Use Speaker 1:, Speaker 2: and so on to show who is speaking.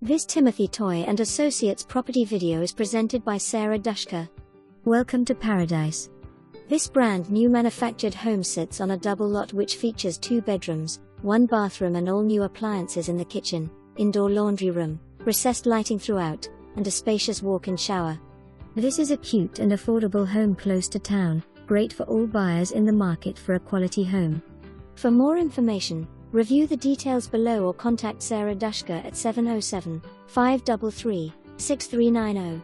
Speaker 1: This Timothy Toye and Associates property video is presented by Sarah Duschka. Welcome to paradise. This brand new manufactured home sits on a double lot which features 2 bedrooms, 1 bathroom and all new appliances in the kitchen, indoor laundry room, recessed lighting throughout, and a spacious walk-in shower. This is a cute and affordable home close to town, great for all buyers in the market for a quality home. For more information, review the details below or contact Sarah Duschka at 707-533-6390.